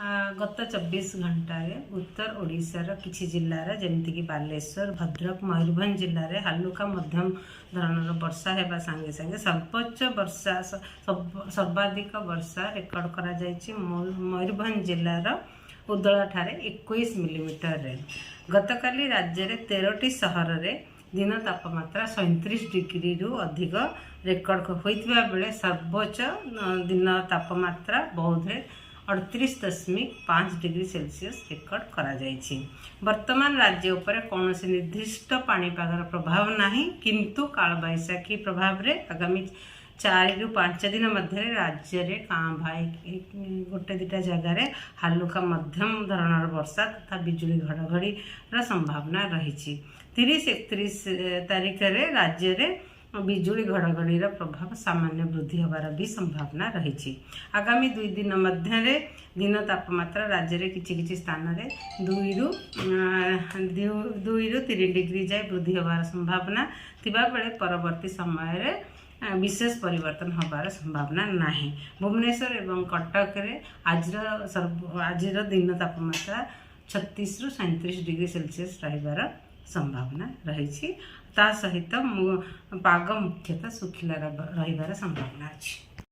गत 24 घंटे उत्तर ओडिशार किछि जिल्लार जेमितिक बालेश्वर भद्रक मयूरभंज जिल्लार हालुका मध्यम धरणर वर्षा हेबा संगे संगे सर्वोच्च वर्षा सर्वाधिक वर्षा रेकर्ड करा जायछि मयूरभंज जिल्लार उदला ठारे 21 मिलीमीटर रे। गतकाली राज्य रे 13टी सहर रे दिन तापमात्रा 37 डिग्री रु अधिक रेकर्ड होइतिबा बेले सर्वोच्च दिन तापमात्रा बौद्ध रे 38.5 डिग्री सेल्सियस रेकर्ड करा जायछि। वर्तमान राज्य उपर कौन से निर्दिष्ट पाणीपागर प्रभाव नहीं, किंतु कालबैशाखी प्रभाव रे आगामी 4 रु 5 दिन मध्य राज्य रे भाई गोटे दुटा जगार हालुका मध्यम धरणर वर्षा तथा बिजुली घड़घड़ी संभावना रही। 30-31 तारीख रे राज्य रे बिजुली घड़घड़ीर प्रभाव सामान्य वृद्धि होबार भी संभावना रही। आगामी 2 दिन मध्य दिन तापमात्रा राज्य रे किछि स्थान रे 2 रु 3 डिग्री जाए वृद्धि होबार संभावना थिबा बेले परवर्ती समय रे विशेष परिवर्तन होबार संभावना नहीं। भुवनेश्वर एवं कटक रे आजिर दिन तापमात्रा 36 रु 37 डिग्री सेल्सियस रहिबार संभावना रही। ता सहित पाग मुख्यतः सुखिला रहिबार संभावना अछि।